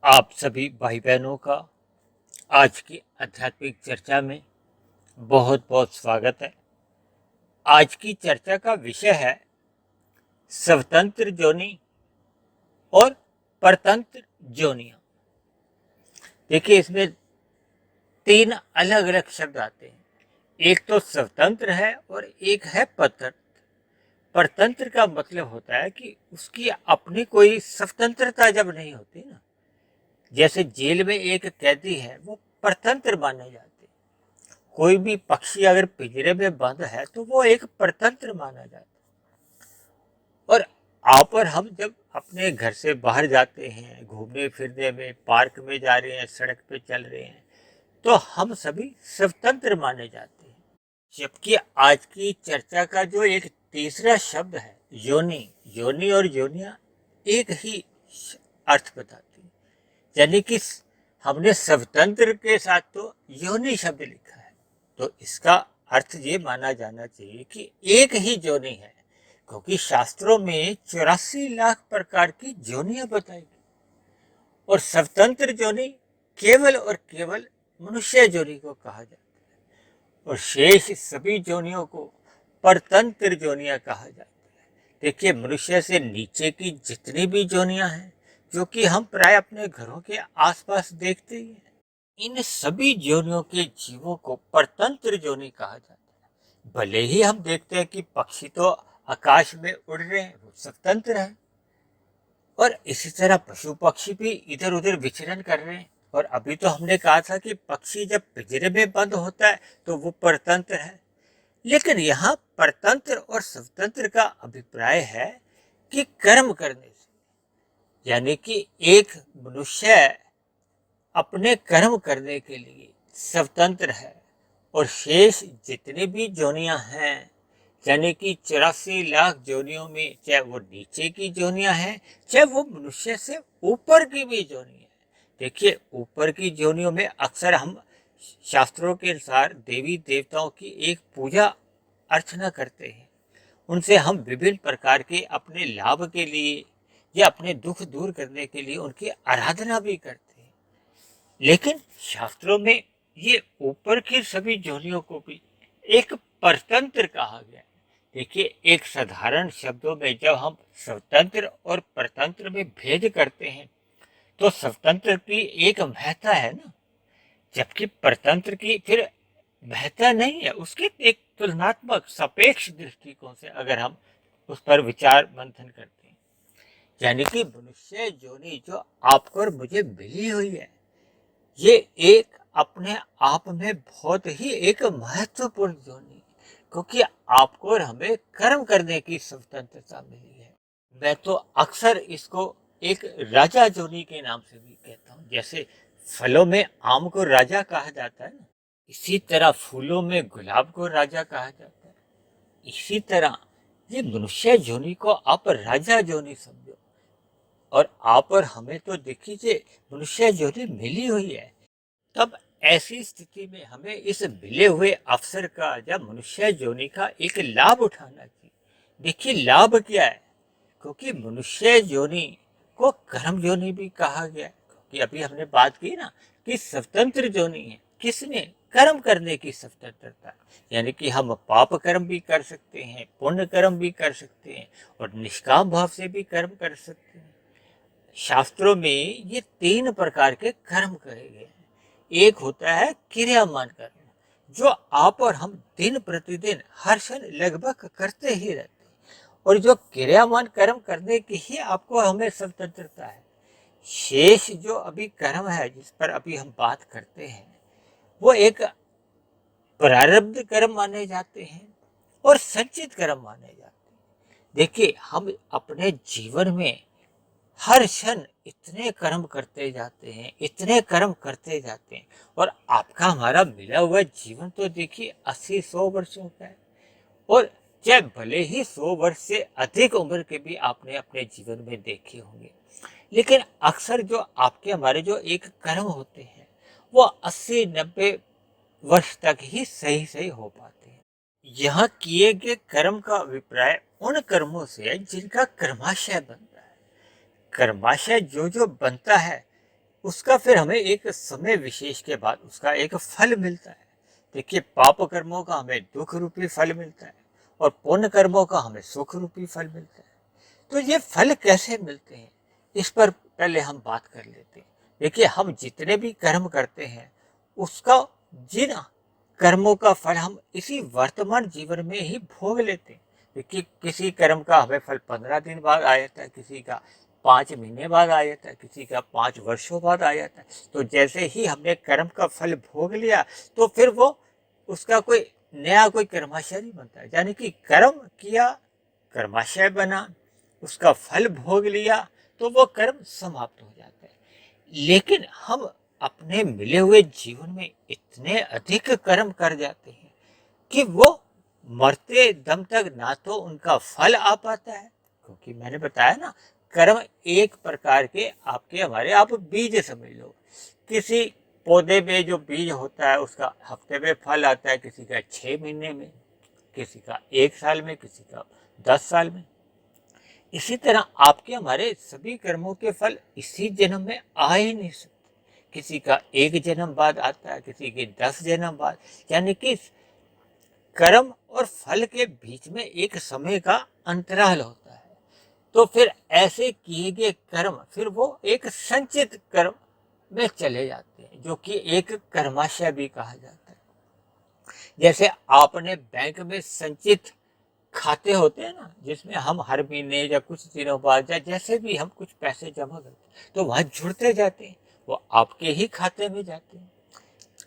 आप सभी भाई बहनों का आज की आध्यात्मिक चर्चा में बहुत बहुत स्वागत है। आज की चर्चा का विषय है स्वतंत्र जोनी और परतंत्र जोनियां। देखिए, इसमें तीन अलग अलग शब्द आते हैं। एक तो स्वतंत्र है और एक है परतंत्र। परतंत्र का मतलब होता है कि उसकी अपनी कोई स्वतंत्रता जब नहीं होती ना, जैसे जेल में एक कैदी है वो परतंत्र माने जाते हैं। कोई भी पक्षी अगर पिंजरे में बंद है तो वो एक परतंत्र माना जाता है। और आप और हम जब अपने घर से बाहर जाते हैं, घूमने फिरने में, पार्क में जा रहे हैं, सड़क पे चल रहे हैं, तो हम सभी स्वतंत्र माने जाते हैं। जबकि आज की चर्चा का जो एक तीसरा शब्द है योनि, योनि और योनिया एक ही अर्थ बताती है। यानी कि हमने स्वतंत्र के साथ तो योनि शब्द लिखा है, तो इसका अर्थ ये माना जाना चाहिए कि एक ही योनि है, क्योंकि शास्त्रों में 84 लाख प्रकार की योनियां बताई गई और स्वतंत्र योनि केवल और केवल मनुष्य योनि को कहा जाता है और शेष सभी योनियों को परतंत्र योनियां कहा जाता है। देखिए, मनुष्य से नीचे की जितनी भी योनियां हैं, जो कि हम प्राय अपने घरों के आसपास देखते ही हैं, इन सभी योनियों के जीवों को परतंत्र योनि कहा जाता है। भले ही हम देखते हैं कि पक्षी तो आकाश में उड़ रहे हैं, वो स्वतंत्र है, और इसी तरह पशु पक्षी भी इधर उधर विचरण कर रहे हैं। और अभी तो हमने कहा था कि पक्षी जब पिंजरे में बंद होता है तो वो परतंत्र है। लेकिन यहाँ परतंत्र और स्वतंत्र का अभिप्राय है कि कर्म करने से, यानी कि एक मनुष्य अपने कर्म करने के लिए स्वतंत्र है और शेष जितने भी जोनियां हैं, यानी कि 84 लाख जोनियों में चाहे वो नीचे की जोनियां हैं, चाहे वो मनुष्य से ऊपर की भी जोनियां हैं। देखिए, ऊपर की जोनियों में अक्सर हम शास्त्रों के अनुसार देवी देवताओं की एक पूजा अर्चना करते हैं। उनसे हम विभिन्न प्रकार के अपने लाभ के लिए या अपने दुख दूर करने के लिए उनकी आराधना भी करते हैं। लेकिन शास्त्रों में ये ऊपर की सभी जोनियों को भी एक परतंत्र कहा गया है। देखिए, एक साधारण शब्दों में जब हम स्वतंत्र और परतंत्र में भेद करते हैं तो स्वतंत्र की एक महत्ता है ना, जबकि परतंत्र की फिर महत्ता नहीं है। उसके एक तुलनात्मक सापेक्ष दृष्टिकोण से अगर हम उस पर विचार मंथन करते हैं, यानी कि मनुष्य योनि जो आपको और मुझे मिली हुई है, ये एक अपने आप में बहुत ही एक महत्वपूर्ण योनि है, क्योंकि आपको और हमें कर्म करने की स्वतंत्रता मिली है। मैं तो अक्सर इसको एक राजा योनि के नाम से भी कहता हूँ। जैसे फलों में आम को राजा कहा जाता है ना, इसी तरह फूलों में गुलाब को राजा कहा जाता है। इसी तरह ये मनुष्य योनि को आप राजा योनि समझो, और आप और हमें तो देखिए मनुष्य योनि मिली हुई है। तब ऐसी स्थिति में हमें इस मिले हुए अवसर का या मनुष्य योनि का एक लाभ उठाना चाहिए। देखिए, लाभ क्या है, क्योंकि मनुष्य योनि को कर्म योनि भी कहा गया है, क्योंकि अभी हमने बात की ना कि स्वतंत्र योनि है। किसने? कर्म करने की स्वतंत्रता, यानी कि हम पाप कर्म भी कर सकते हैं, पुण्य कर्म भी कर सकते हैं और निष्काम भाव से भी कर्म कर सकते हैं। शास्त्रों में ये तीन प्रकार के कर्म कहे गए हैं। एक होता है क्रियामान कर्म, जो आप और हम दिन प्रतिदिन हर क्षण लगभग करते ही रहते हैं, और जो क्रियामान कर्म करने की ही आपको हमें स्वतंत्रता है। शेष जो अभी कर्म है जिस पर अभी हम बात करते हैं, वो एक प्रारब्ध कर्म माने जाते हैं और संचित कर्म माने जाते हैं। देखिए, हम अपने जीवन में हर क्षण इतने कर्म करते जाते हैं, इतने कर्म करते जाते हैं, और आपका हमारा मिला हुआ जीवन तो देखिए 80-100 वर्षों का है। और चाहे भले ही 100 वर्ष से अधिक उम्र के भी आपने अपने जीवन में देखे होंगे, लेकिन अक्सर जो आपके हमारे जो एक कर्म होते हैं वो 80-90 वर्ष तक ही सही सही हो पाते हैं। यहाँ किए गए कर्म का अभिप्राय उन कर्मों से है जिनका कर्माशय बनता है। कर्माशय जो जो बनता है, उसका फिर हमें एक समय विशेष के बाद उसका एक फल मिलता है। देखिए, पाप कर्मों का हमें दुख रूपी फल मिलता है और पुण्य कर्मों का हमें सुख रूपी फल मिलता है। तो ये फल कैसे मिलते हैं, इस पर पहले हम बात कर लेते हैं। देखिए, हम जितने भी कर्म करते हैं उसका जिन कर्मों का फल हम इसी वर्तमान जीवन में ही भोग लेते हैं। देखिए, किसी कर्म का हमें फल 15 दिन बाद आ जाता है, किसी का 5 महीने बाद आ जाता है, किसी का 5 वर्षों बाद आ जाता है। तो जैसे ही हमने कर्म का फल भोग लिया तो फिर वो उसका कोई नया कोई कर्माशय नहीं बनता है। यानी कि कर्म किया, कर्माशय बना, उसका फल भोग लिया तो वो कर्म समाप्त हो जाता है। लेकिन हम अपने मिले हुए जीवन में इतने अधिक कर्म कर जाते हैं कि वो मरते दम तक ना तो उनका फल आ पाता है, क्योंकि मैंने बताया ना, कर्म एक प्रकार के आपके हमारे आप बीज समझ लो। किसी पौधे में जो बीज होता है उसका हफ्ते में फल आता है, किसी का 6 महीने में, किसी का 1 साल में, किसी का 10 साल में। इसी तरह आपके हमारे सभी कर्मों के फल इसी जन्म में आ ही नहीं सकते। किसी का 1 जन्म बाद आता है, किसी के 10 जन्म बाद। यानी कि कर्म और फल के बीच में एक समय का अंतराल होता है। तो फिर ऐसे किए गए कर्म फिर वो एक संचित कर्म में चले जाते हैं, जो कि एक कर्माशय भी कहा जाता है। जैसे आपने बैंक में संचित खाते होते हैं ना, जिसमें हम हर महीने या कुछ दिनों बाद या जैसे भी हम कुछ पैसे जमा करते हैं तो वहां जुड़ते जाते हैं, वो आपके ही खाते में जाते हैं।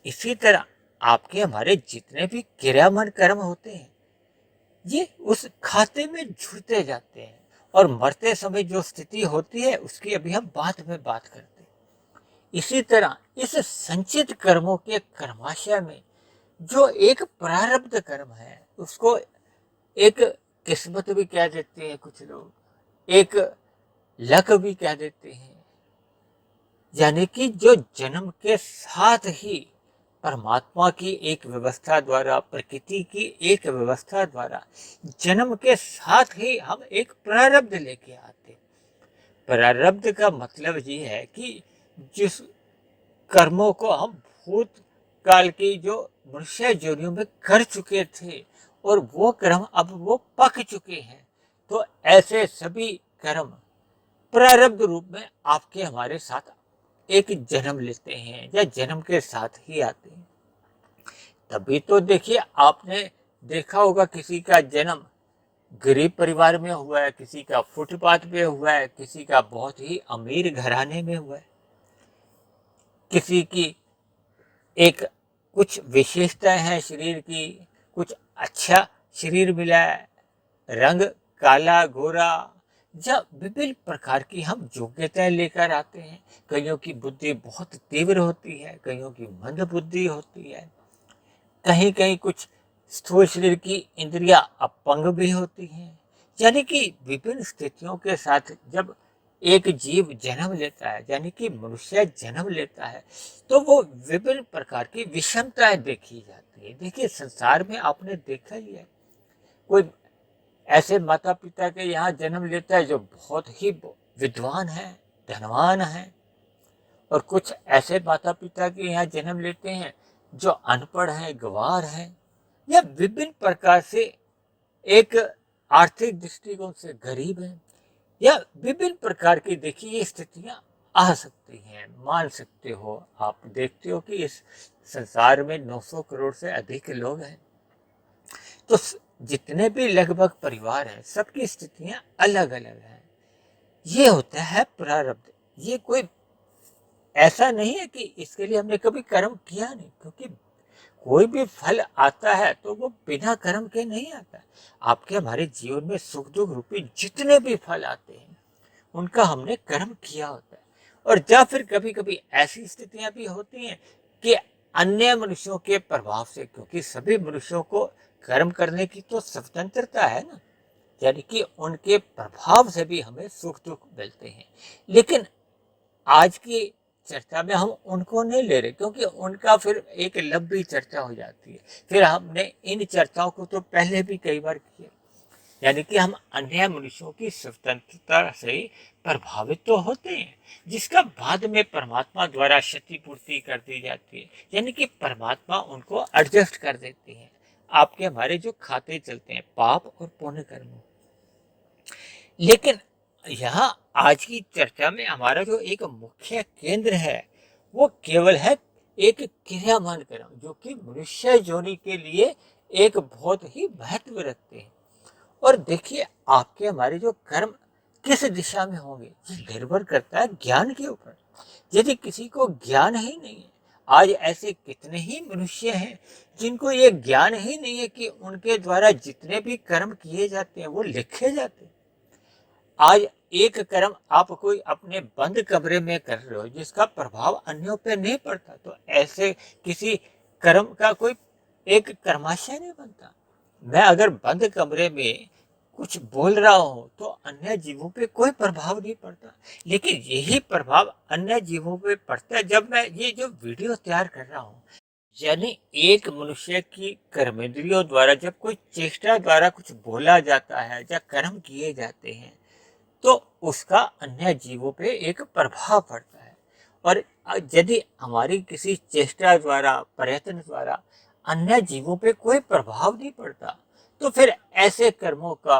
इसी तरह आपके हमारे जितने भी क्रियामान कर्म होते हैं ये उस खाते में जुड़ते जाते हैं, और मरते समय जो स्थिति होती है उसकी अभी हम बाद में बात करते हैं। इसी तरह इस संचित कर्मों के कर्माशय में जो एक प्रारब्ध कर्म है उसको एक किस्मत भी कह देते हैं कुछ लोग, एक लक भी कह देते हैं। यानी कि जो जन्म के साथ ही परमात्मा की एक व्यवस्था द्वारा, प्रकृति की एक व्यवस्था द्वारा जन्म के साथ ही हम एक प्रारब्ध लेके आते। प्रारब्ध का मतलब ये है कि जिस कर्मों को हम भूत काल की जो मनुष्य योनियों में कर चुके थे और वो कर्म अब वो पक चुके हैं, तो ऐसे सभी कर्म प्रारब्ध रूप में आपके हमारे साथ एक जन्म लेते हैं या जन्म के साथ ही आते हैं। तभी तो देखिए, आपने देखा होगा किसी का जन्म गरीब परिवार में हुआ है, किसी का फुटपाथ पे हुआ है, किसी का बहुत ही अमीर घराने में हुआ है, किसी की एक कुछ विशेषताएं हैं शरीर की, कुछ अच्छा शरीर मिला है, रंग काला गोरा, जब विभिन्न प्रकार की हम योग्यताएं लेकर आते हैं। कईयों की बुद्धि बहुत तीव्र होती है, कईयों की मंद बुद्धि होती है, कहीं कहीं कुछ स्थूल शरीर की इंद्रियां अपंग भी होती हैं। यानी कि विभिन्न स्थितियों के साथ जब एक जीव जन्म लेता है, यानी कि मनुष्य जन्म लेता है, तो वो विभिन्न प्रकार की विषमताएं देखी जाती है। देखिए, संसार में आपने देखा ही है, कोई ऐसे माता पिता के यहाँ जन्म लेता है जो बहुत ही विद्वान है, धनवान है, और कुछ ऐसे माता पिता के यहाँ जन्म लेते हैं जो अनपढ़ हैं, गंवार हैं, या विभिन्न प्रकार से एक आर्थिक दृष्टिकोण से गरीब हैं, या विभिन्न प्रकार की देखिए ये स्थितियां आ सकती हैं। मान सकते हो, आप देखते हो कि इस संसार में 900 करोड़ से अधिक लोग हैं, तो जितने भी लगभग परिवार हैं सबकी स्थितियां अलग अलग हैं। ये होता है प्रारब्ध। ये कोई ऐसा नहीं है कि इसके लिए हमने कभी कर्म किया नहीं, क्योंकि कोई भी फल आता है तो वो बिना कर्म के नहीं आता। आपके हमारे जीवन में सुख दुख रूपी जितने भी फल आते हैं उनका हमने कर्म किया होता है। और या फिर कभी कभी ऐसी स्थितियां भी होती हैं कि अन्य मनुष्यों के प्रभाव से, क्योंकि सभी मनुष्यों को कर्म करने की तो स्वतंत्रता है ना, यानी कि उनके प्रभाव से भी हमें सुख दुख मिलते हैं। लेकिन आज की चर्चा में हम उनको नहीं ले रहे, क्योंकि उनका फिर एक लंबी चर्चा हो जाती है। फिर हमने इन चर्चाओं को तो पहले भी कई बार किया। यानी कि हम अन्य मनुष्यों की स्वतंत्रता से प्रभावित तो होते हैं, जिसका बाद में परमात्मा द्वारा क्षतिपूर्ति कर दी जाती है। यानी कि परमात्मा उनको एडजस्ट कर देते हैं। आपके हमारे जो खाते चलते हैं पाप और पुण्य कर्मों। लेकिन यहाँ आज की चर्चा में हमारा जो एक मुख्य केंद्र है वो केवल है एक क्रियामान कर्म, जो कि मनुष्य योनि के लिए एक बहुत ही महत्व रखते हैं। और देखिए आपके हमारे जो कर्म किस दिशा में होंगे ये निर्भर करता है ज्ञान के ऊपर। यदि किसी को ज्ञान ही नहीं है, आज ऐसे कितने ही मनुष्य हैं जिनको ये ज्ञान ही नहीं है कि उनके द्वारा जितने भी कर्म किए जाते हैं वो लिखे जाते हैं। आज एक कर्म आप कोई अपने बंद कमरे में कर रहे हो जिसका प्रभाव अन्यों पे नहीं पड़ता, तो ऐसे किसी कर्म का कोई एक कर्माशय नहीं बनता। मैं अगर बंद कमरे में कुछ बोल रहा हूं तो अन्य जीवों पे कोई प्रभाव नहीं पड़ता, लेकिन यही प्रभाव अन्य जीवों पे पड़ता है जब मैं ये जो वीडियो तैयार कर रहा हूँ। यानी एक मनुष्य की कर्मेंद्रियों द्वारा जब कोई चेष्टा द्वारा कुछ बोला जाता है या कर्म किए जाते हैं तो उसका अन्य जीवों पे एक प्रभाव पड़ता है। और यदि हमारी किसी चेष्टा द्वारा प्रयत्न द्वारा अन्य जीवों पे कोई प्रभाव नहीं पड़ता तो फिर ऐसे कर्मों का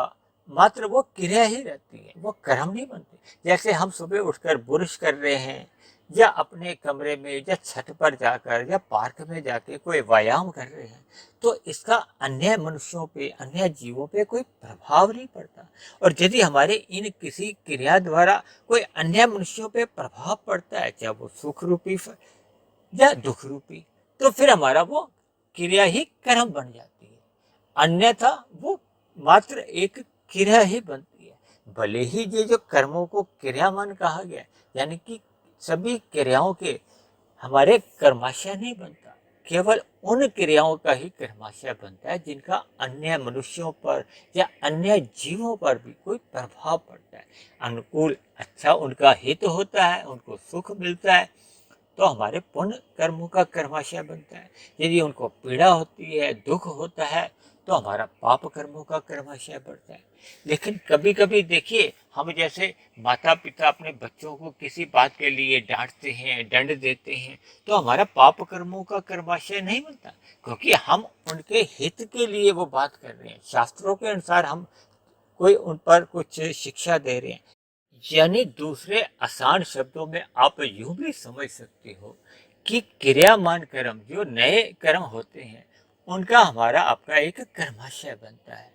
मात्र वो क्रिया ही रहती है, वो कर्म नहीं बनते। जैसे हम सुबह उठकर बुरुश कर रहे हैं या अपने कमरे में या छत पर जाकर या पार्क में जाके कोई व्यायाम कर रहे हैं, तो इसका अन्य मनुष्यों पे अन्य जीवों पे कोई प्रभाव नहीं पड़ता। और यदि हमारे इन किसी क्रिया द्वारा कोई अन्य मनुष्यों पे प्रभाव पड़ता है, चाहे वो सुख रूपी या दुख रूपी, तो फिर हमारा वो क्रिया ही कर्म बन जाती है। अन्यथा वो मात्र एक क्रिया ही बनती है। भले ही ये जो कर्मों को क्रियामान कहा गया, यानी कि सभी क्रियाओं के हमारे कर्माशय नहीं बनता, केवल उन क्रियाओं का ही कर्माशय बनता है जिनका अन्य मनुष्यों पर या अन्य जीवों पर भी कोई प्रभाव पड़ता है। अनुकूल अच्छा उनका हित होता है, उनको सुख मिलता है तो हमारे पुण्य कर्मों का कर्माशय बनता है। यदि उनको पीड़ा होती है, दुख होता है, तो हमारा पाप कर्मों का कर्माशय बढ़ता है। लेकिन कभी कभी देखिए हम जैसे माता पिता अपने बच्चों को किसी बात के लिए डांटते हैं, दंड देते हैं, तो हमारा पाप कर्मों का कर्माशय नहीं बनता, क्योंकि हम उनके हित के लिए वो बात कर रहे हैं। शास्त्रों के अनुसार हम कोई उन पर कुछ शिक्षा दे रहे हैं। यानी दूसरे आसान शब्दों में आप यूं भी समझ सकते हो कि क्रियामान कर्म जो नए कर्म होते हैं उनका हमारा आपका एक कर्माशय बनता है।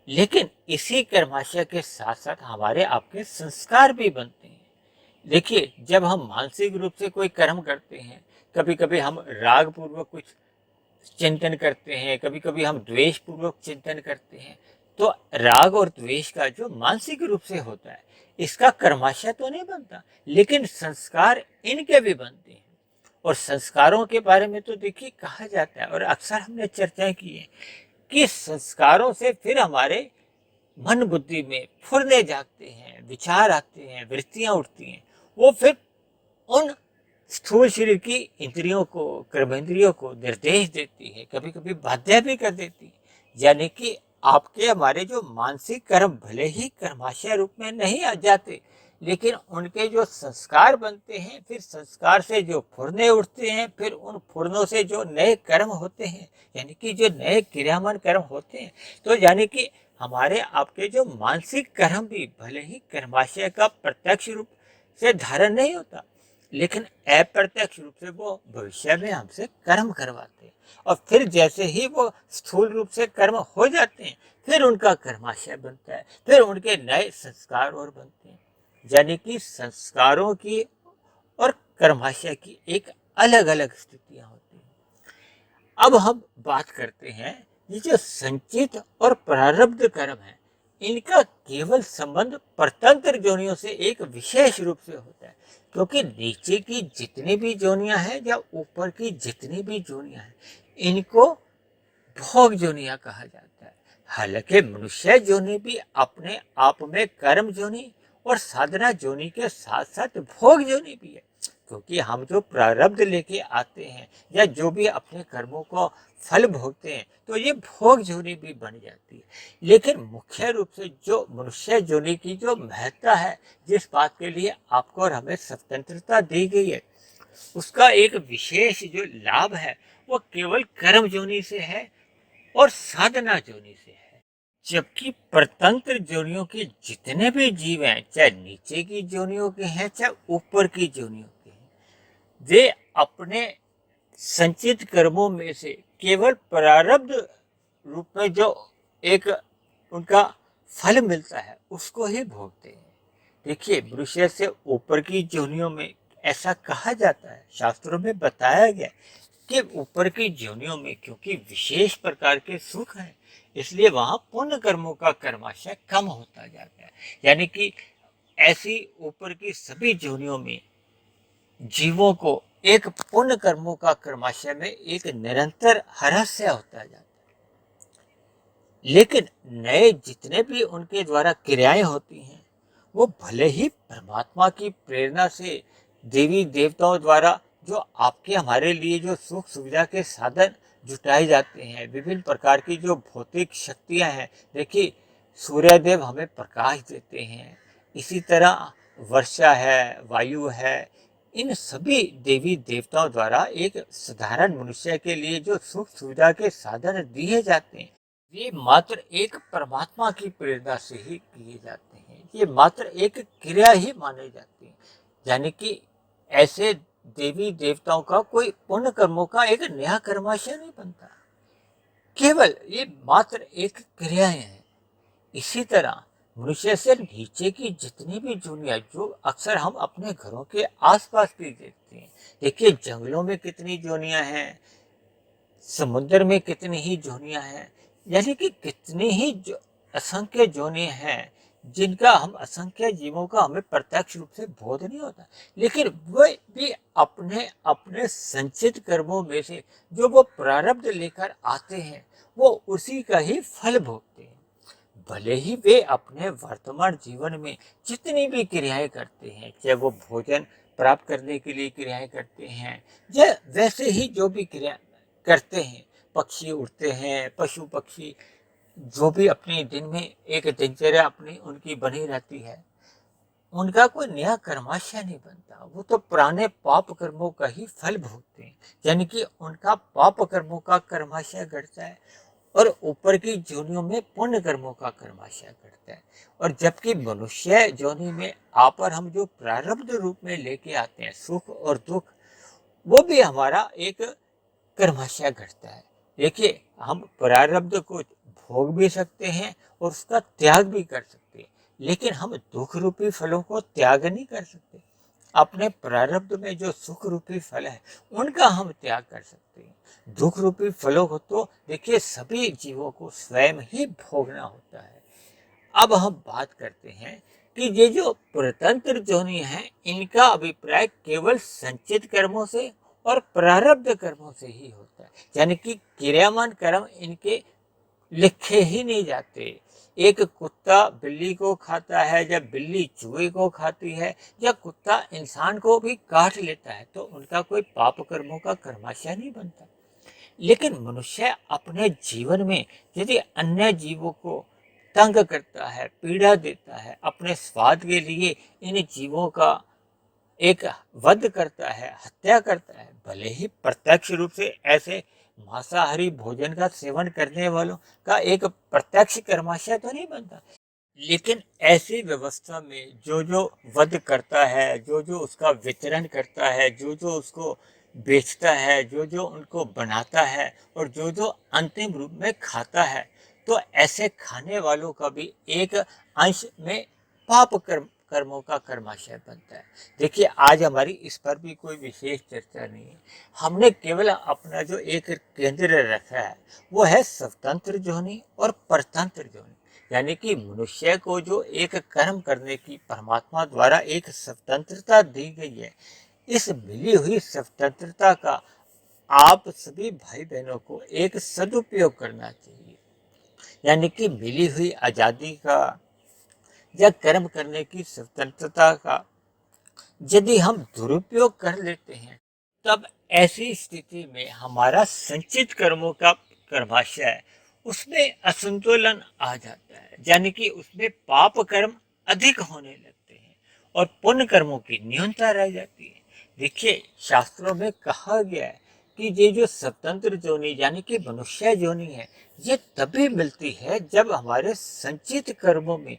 लेकिन इसी कर्माशय के साथ साथ हमारे आपके संस्कार भी बनते हैं। देखिए जब हम मानसिक रूप से कोई कर्म करते हैं, कभी कभी हम राग पूर्वक कुछ चिंतन करते हैं, कभी कभी हम द्वेष पूर्वक चिंतन करते हैं, तो राग और द्वेष का जो मानसिक रूप से होता है इसका कर्माशय तो नहीं बनता, लेकिन संस्कार इनके भी बनते हैं। और संस्कारों के बारे में तो देखिए कहा जाता है और अक्सर हमने चर्चा की है कि संस्कारों से फिर हमारे मन बुद्धि में फुरने जागते हैं, विचार आते हैं, वृत्तियां उठती हैं। वो फिर उन स्थूल शरीर की इंद्रियों को, कर्मेंद्रियों को निर्देश देती है, कभी कभी बाध्य भी कर देती है। यानी कि आपके हमारे जो मानसिक कर्म भले ही कर्माशय रूप में नहीं आ जाते, लेकिन उनके जो संस्कार बनते हैं, फिर संस्कार से जो फुरने उठते हैं, फिर उन फुरनों से जो नए कर्म होते हैं, यानी कि जो नए क्रियामान कर्म होते हैं, तो यानी कि हमारे आपके जो मानसिक कर्म भी भले ही कर्माशय का प्रत्यक्ष रूप से धारण नहीं होता, लेकिन अप्रत्यक्ष रूप से वो भविष्य में हमसे कर्म करवाते हैं। और फिर जैसे ही वो स्थूल रूप से कर्म हो जाते हैं फिर उनका कर्माशय बनता है, फिर उनके नए संस्कार और बनते हैं। यानी कि संस्कारों की और कर्माशय की एक अलग अलग स्थितियां होती हैं। अब हम बात करते हैं ये जो संचित और प्रारब्ध कर्म है, इनका केवल संबंध परतंत्र जोनियों से एक विशेष रूप से होता है, क्योंकि नीचे की जितनी भी जोनियां हैं या ऊपर की जितनी भी जोनियां हैं इनको भोग जोनियां कहा जाता है। हालांकि मनुष्य जोनि भी अपने आप में कर्म जोनि और साधना जोनि के साथ साथ भोग जोनि भी है। क्योंकि हम जो प्रारब्ध लेके आते हैं या जो भी अपने कर्मों को फल भोगते हैं तो ये भोग जोनी भी बन जाती है। लेकिन मुख्य रूप से जो मनुष्य जोनी की जो महत्ता है, जिस बात के लिए आपको और हमें स्वतंत्रता दी गई है, उसका एक विशेष जो लाभ है वो केवल कर्म जोनी से है और साधना जोनी से है। जबकि परतंत्र जोनियों के जितने भी जीव हैं, चाहे नीचे की जोनियों के हैं चाहे ऊपर की जोनियों के हैं, वे अपने संचित कर्मों में से केवल प्रारब्ध रूप में जो एक उनका फल मिलता है उसको ही भोगते हैं। देखिए, मनुष्य से ऊपर की जोनियों में ऐसा कहा जाता है, शास्त्रों में बताया गया कि ऊपर की जोनियों में क्योंकि विशेष प्रकार के सुख हैं, इसलिए वहां पुण्य कर्मों का कर्माशय कम होता जाता है। यानी कि ऐसी ऊपर की सभी जोनियों में जीवों को एक पुण्य कर्मों का कर्माशय में एक निरंतर हरस्य होता जाता है। लेकिन नए जितने भी उनके द्वारा क्रियाएं होती हैं, वो भले ही परमात्मा की प्रेरणा से देवी देवताओं द्वारा जो आपके हमारे लिए जो सुख सुविधा के साधन जुटाए जाते हैं, विभिन्न प्रकार की जो भौतिक शक्तियां हैं, देखिए सूर्यदेव हमें प्रकाश देते हैं, इसी तरह वर्षा है, वायु है, इन सभी देवी देवताओं द्वारा एक साधारण मनुष्य के लिए जो सुख सुविधा के साधन दिए जाते हैं, ये मात्र एक परमात्मा की प्रेरणा से ही किए जाते हैं। ये मात्र एक क्रिया ही माने जाती है। यानी कि ऐसे देवी देवताओं का कोई पुण्य कर्मों का एक नया कर्माशय नहीं बनता, केवल ये मात्र एक क्रियाएं हैं। इसी तरह मनुष्य से नीचे की जितनी भी दुनिया जो अक्सर हम अपने घरों के आसपास भी देखते हैं, देखिए जंगलों में कितनी जोनियां हैं, समुद्र में कितनी ही जोनियां हैं, यानी कि कितनी ही असंख्य जोनियां हैं जिनका हम असंख्य जीवों का हमें प्रत्यक्ष रूप से बोध नहीं होता, लेकिन वे भी अपने अपने संचित कर्मों में से जो वो प्रारब्ध लेकर आते हैं वो उसी का ही फल भोगते हैं। भले ही वे अपने वर्तमान जीवन में जितनी भी क्रियाएं करते हैं, चाहे वो भोजन प्राप्त करने के लिए क्रियाएं करते हैं या वैसे ही जो भी क्रिया करते हैं, पक्षी उड़ते हैं, पशु पक्षी जो भी अपने दिन में एक दिनचर्या अपनी उनकी बनी रहती है, उनका कोई नया कर्माशय नहीं बनता, वो तो पुराने पाप कर्मों का ही फल भोगते हैं। यानी कि उनका पाप कर्मों का कर्माशय घटता है और ऊपर की जोनियों में पुण्य कर्मों का कर्माशय घटता है। और जबकि मनुष्य जोनि में आप और हम जो प्रारब्ध रूप में लेके आते हैं सुख और दुख, वो भी हमारा एक कर्माशय घटता है। देखिए, हम प्रारब्ध को भोग भी सकते हैं और उसका त्याग भी कर सकते हैं, लेकिन हम दुख रूपी फलों को त्याग नहीं कर सकते। अपने प्रारब्ध में जो सुख रूपी फल है उनका हम त्याग कर सकते हैं। दुख रूपी फलों को तो देखिए सभी जीवों को स्वयं ही भोगना होता है। अब हम बात करते हैं कि ये जो परतंत्र जोनि है इनका अभिप्राय केवल संचित कर्मों से और प्रारब्ध कर्मों से ही होता है। यानी कि क्रियामान कर्म इनके लिखे ही नहीं जाते। एक कुत्ता बिल्ली को खाता है या बिल्ली चूहे को खाती है या कुत्ता इंसान को भी काट लेता है तो उनका कोई पाप कर्मों का कर्माशय नहीं बनता। लेकिन मनुष्य अपने जीवन में यदि अन्य जीवों को तंग करता है, पीड़ा देता है, अपने स्वाद के लिए इन जीवों का एक वध करता है, हत्या करता है, भले ही प्रत्यक्ष रूप से ऐसे मांसाहारी भोजन का सेवन करने वालों का एक प्रत्यक्ष कर्माशय तो नहीं बनता, लेकिन ऐसी व्यवस्था में जो जो वध करता है, जो जो उसका वितरण करता है, जो जो उसको बेचता है, जो जो उनको बनाता है और जो जो अंतिम रूप में खाता है, तो ऐसे खाने वालों का भी एक अंश में पाप कर्मों का कर्माशय बनता है। देखिए, आज हमारी इस पर भी कोई विशेष चर्चा नहीं है। हमने केवल अपना जो एक केंद्र रखा है वो है स्वतंत्र जोनि और परतंत्र जोनि। यानी कि मनुष्य को जो एक कर्म करने की परमात्मा द्वारा एक स्वतंत्रता दी गई है, इस मिली हुई स्वतंत्रता का आप सभी भाई बहनों को एक सदुपयोग करना चाहिए। यानी कि मिली हुई आज़ादी का या कर्म करने की स्वतंत्रता का यदि हम दुरुपयोग कर लेते हैं, तब ऐसी स्थिति में हमारा संचित कर्मों का कर्माशय उसमें असंतुलन आ जाता है, यानी कि उसमें पाप कर्म अधिक होने लगते हैं और पुण्य कर्मों की न्यूनता रह जाती है। देखिए, शास्त्रों में कहा गया है कि ये जो स्वतंत्र जोनि यानी कि मनुष्य जोनि है, ये तभी मिलती है जब हमारे संचित कर्मों में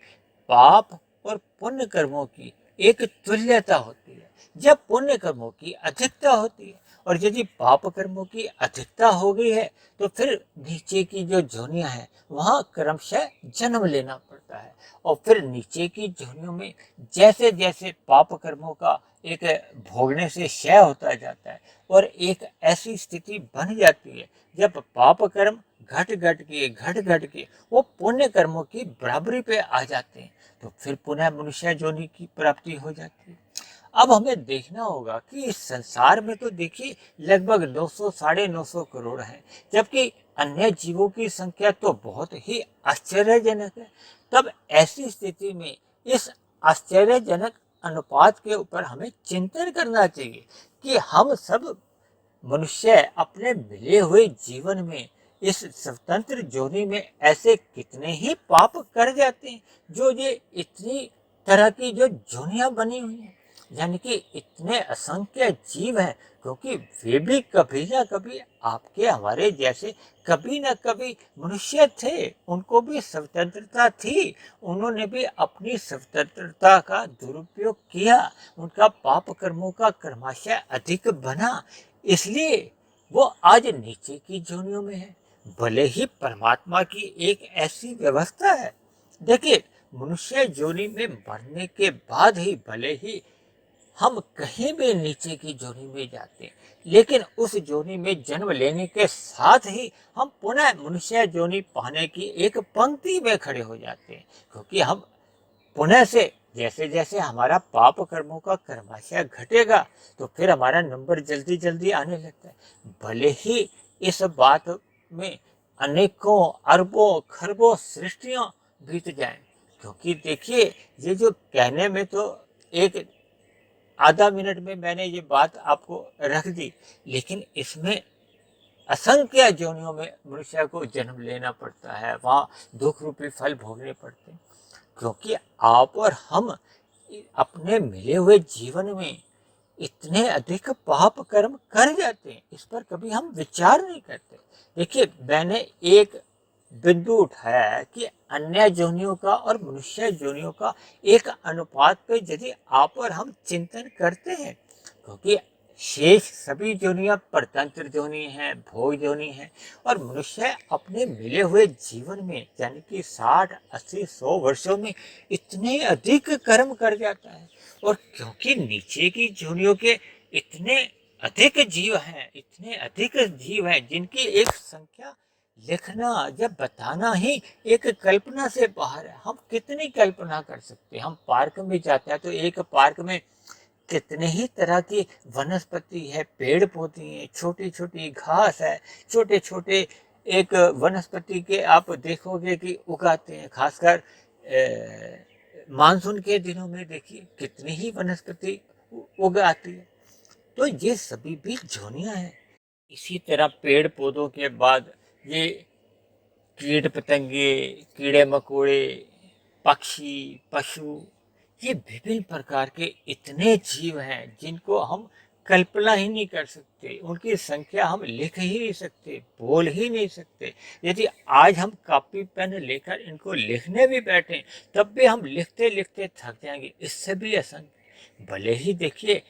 पाप और पुण्य कर्मों की एक तुल्यता होती है। जब पुण्य कर्मों की अधिकता होती है और यदि पाप कर्मों की अधिकता हो गई है, तो फिर नीचे की जो जोनियां हैं वहां क्रमशः जन्म लेना पड़ता है और फिर नीचे की जोनियों में जैसे जैसे पाप कर्मों का एक भोगने से क्षय होता जाता है और एक ऐसी स्थिति बन जाती है जब पाप कर्म घट घट के वो पुण्य कर्मों की बराबरी पे आ जाते हैं, तो फिर पुनः मनुष्य जोनि की प्राप्ति हो जाती है। अब हमें देखना होगा कि इस संसार में तो देखिए लगभग 900 साढ़े 900 करोड़ हैं, जबकि अन्य जीवों की संख्या तो बहुत ही आश्चर्यजनक है। तब ऐसी स्थिति में इस आश्चर्यजनक अनुपात के ऊपर हमें चिंतन करना चाहिए कि हम सब मनुष्य अपने मिले हुए जीवन में इस स्वतंत्र जोनि में ऐसे कितने ही पाप कर जाते हैं, जो ये इतनी तरह की जो जोनियां बनी हुई हैं, यानी कि इतने असंख्य जीव हैं, क्योंकि वे भी कभी ना कभी आपके हमारे जैसे कभी ना कभी मनुष्य थे, उनको भी स्वतंत्रता थी, उन्होंने भी अपनी स्वतंत्रता का दुरुपयोग किया, उनका पाप कर्मों का कर्माशय अधिक बना, इसलिए वो आज नीचे की जोनियों में है। भले ही परमात्मा की एक ऐसी व्यवस्था है, देखिए मनुष्य जोनि में मरने के बाद ही भले ही हम कहीं भी नीचे की जोनी में जाते हैं, लेकिन उस जोनी में जन्म लेने के साथ ही हम पुनः मनुष्य जोनी पाने की एक पंक्ति में खड़े हो जाते हैं, क्योंकि हम पुनः से जैसे जैसे हमारा पाप कर्मों का कर्माशय घटेगा, तो फिर हमारा नंबर जल्दी जल्दी आने लगता है। भले ही इस बात में अनेकों अरबों खरबों सृष्टियां बीत जाएं, क्योंकि देखिए ये जो कहने में तो एक आधा मिनट में मैंने ये बात आपको रख दी, लेकिन इसमें असंख्य जोनियों में मनुष्य को जन्म लेना पड़ता है, वहाँ दुख रूपी फल भोगने पड़ते हैं, क्योंकि आप और हम अपने मिले हुए जीवन में इतने अधिक पाप कर्म कर जाते हैं, इस पर कभी हम विचार नहीं करते। देखिए, मैंने एक बिंदु उठाया है कि अन्य जोनियों का और मनुष्य जोनियों का एक अनुपात पे यदि आप और हम चिंतन करते हैं, क्योंकि शेष सभी जोनियां परतंत्र जोनि हैं, भोग जोनि हैं, और मनुष्य अपने मिले हुए जीवन में यानी कि 60 80 100 वर्षों में इतने अधिक कर्म कर जाता है। और क्योंकि नीचे की जोनियों के इतने अधिक जीव हैं, इतने अधिक जीव हैं जिनकी एक संख्या लिखना या बताना ही एक कल्पना से बाहर है। हम कितनी कल्पना कर सकते हैं। हम पार्क में जाते हैं तो एक पार्क में कितने ही तरह की वनस्पति है, पेड़ पौधे हैं, छोटी छोटी घास है, छोटे छोटे एक वनस्पति के आप देखोगे कि उगाते हैं, खासकर मानसून के दिनों में देखिए कितनी ही वनस्पति उगाती है। तो ये सभी भी जोनियां हैं। इसी तरह पेड़ पौधों के बाद ये कीट पतंगे, कीड़े मकोड़े, पक्षी, पशु, ये विभिन्न प्रकार के इतने जीव हैं जिनको हम कल्पना ही नहीं कर सकते, उनकी संख्या हम लिख ही नहीं सकते, बोल ही नहीं सकते। यदि आज हम कॉपी पेन लेकर इनको लिखने भी बैठे, तब भी हम लिखते लिखते थक जाएंगे, इससे भी असंख्य। भले ही देखिए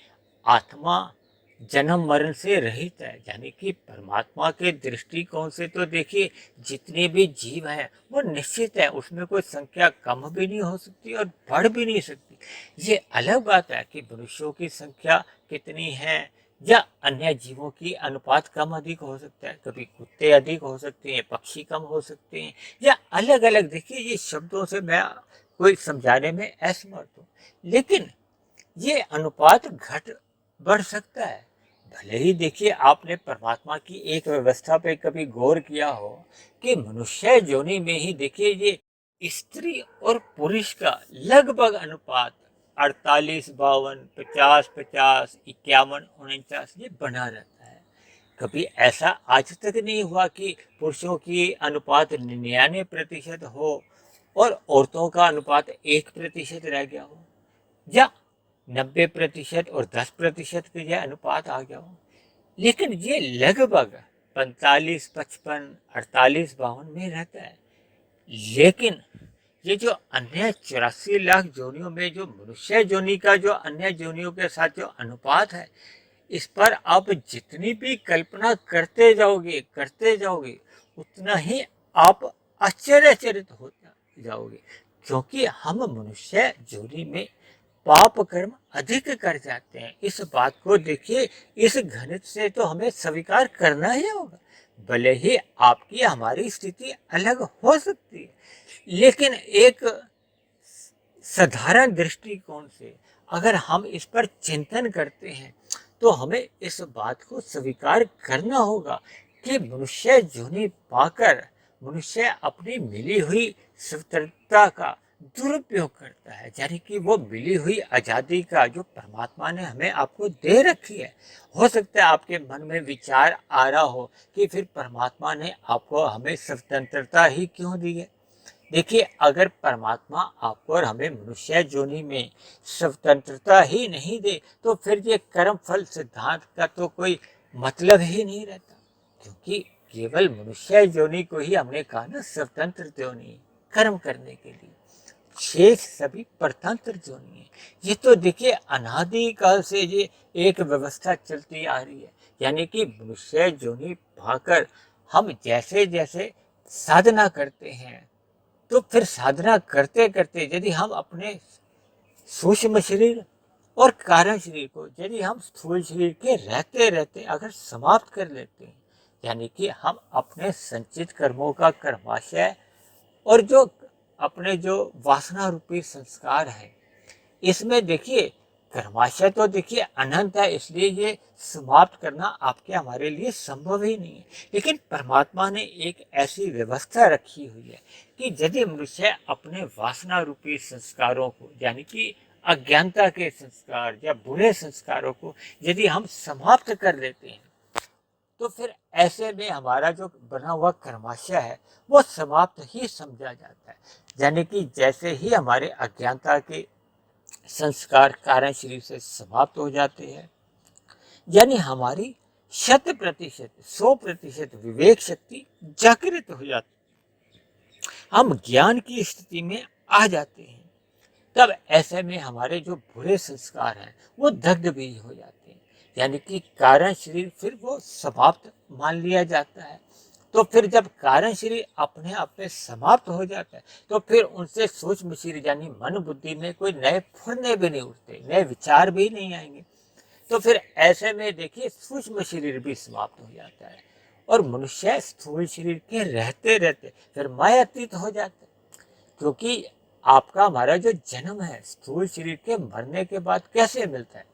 आत्मा जन्म मरण से रहित है, यानी कि परमात्मा के दृष्टिकोण से तो देखिए जितने भी जीव हैं वो निश्चित है, उसमें कोई संख्या कम भी नहीं हो सकती और बढ़ भी नहीं सकती। ये अलग बात है कि मनुष्यों की संख्या कितनी है या अन्य जीवों की अनुपात कम अधिक हो सकता है, कभी कुत्ते अधिक हो सकते हैं, पक्षी कम हो सकते हैं, या अलग अलग। देखिए ये शब्दों से मैं कोई समझाने में असमर्थ हूँ, लेकिन ये अनुपात घट बढ़ सकता है। भले ही देखिए आपने परमात्मा की एक व्यवस्था पे कभी गौर किया हो कि मनुष्य योनि में ही देखिए ये स्त्री और पुरुष का लगभग अनुपात 48, 52, 50, 50, 51, 49 ये बना रहता है। कभी ऐसा आज तक नहीं हुआ कि पुरुषों की अनुपात 99% हो और औरतों का अनुपात 1% रह गया हो, या 90% और 10% के यह अनुपात आ गया हो। लेकिन ये लगभग 45, 55, 48, 52 में रहता है। लेकिन ये जो अन्य 84 लाख जोनियों में जो मनुष्य जोनि का जो अन्य जोनियों के साथ जो अनुपात है, इस पर आप जितनी भी कल्पना करते जाओगे उतना ही आप आश्चर्यचकित हो जाओगे, क्योंकि हम मनुष्य जोनि में पाप कर्म अधिक कर जाते हैं। इस बात को देखिए, इस गणित से तो हमें स्वीकार करना ही होगा। भले ही आपकी हमारी स्थिति अलग हो सकती है, लेकिन एक साधारण दृष्टिकोण से अगर हम इस पर चिंतन करते हैं तो हमें इस बात को स्वीकार करना होगा कि मनुष्य जोनि पाकर मनुष्य अपनी मिली हुई स्वतंत्रता का दुरुपयोग करता है, यानी कि वो मिली हुई आज़ादी का जो परमात्मा ने हमें आपको दे रखी है। हो सकता है आपके मन में विचार आ रहा हो कि फिर परमात्मा ने आपको हमें स्वतंत्रता ही क्यों दी है। देखिए, अगर परमात्मा आपको और हमें मनुष्य जोनि में स्वतंत्रता ही नहीं दे तो फिर ये कर्म फल सिद्धांत का तो कोई मतलब ही नहीं रहता, क्योंकि केवल मनुष्य जोनि को ही हमने कहा ना स्वतंत्र जोनि कर्म करने के लिए, शेष सभी परतंत्र जोनि है। ये तो देखिए अनादि काल से ये एक व्यवस्था चलती आ रही है, यानी कि मनुष्य जोनि पाकर हम जैसे जैसे साधना करते हैं तो फिर साधना करते करते यदि हम अपने सूक्ष्म शरीर और कारण शरीर को यदि हम स्थूल शरीर के रहते रहते अगर समाप्त कर लेते हैं, यानी कि हम अपने संचित कर्मों का कर्माशय और जो अपने जो वासना रूपी संस्कार है, इसमें देखिए कर्माशय तो देखिए अनंत है, इसलिए ये समाप्त करना आपके हमारे लिए संभव ही नहीं है। लेकिन परमात्मा ने एक ऐसी व्यवस्था रखी हुई है कि यदि मनुष्य अपने वासना रूपी संस्कारों को, यानी कि अज्ञानता के संस्कार या बुरे संस्कारों को यदि हम समाप्त कर लेते हैं तो फिर ऐसे में हमारा जो बना हुआ कर्माशय है वो समाप्त ही समझा जाता है। यानी कि जैसे ही हमारे अज्ञानता के संस्कार कारण शरीर से समाप्त हो जाते हैं, यानी हमारी 100%, 100% विवेक शक्ति जागृत हो जाती, हम ज्ञान की स्थिति में आ जाते हैं, तब ऐसे में हमारे जो बुरे संस्कार हैं वो दग्ध भी हो जाते हैं, यानी कि कारण शरीर फिर वो समाप्त मान लिया जाता है। तो फिर जब कारण शरीर अपने आप में समाप्त हो जाता है तो फिर उनसे सूक्ष्म शरीर यानी मन बुद्धि में कोई नए फुरने भी नहीं उठते, नए विचार भी नहीं आएंगे। तो फिर ऐसे में देखिए सूक्ष्म शरीर भी समाप्त हो जाता है और मनुष्य स्थूल शरीर के रहते रहते फिर मायातीत हो जाता है, क्योंकि आपका हमारा जो जन्म है स्थूल शरीर के मरने के बाद कैसे मिलता है।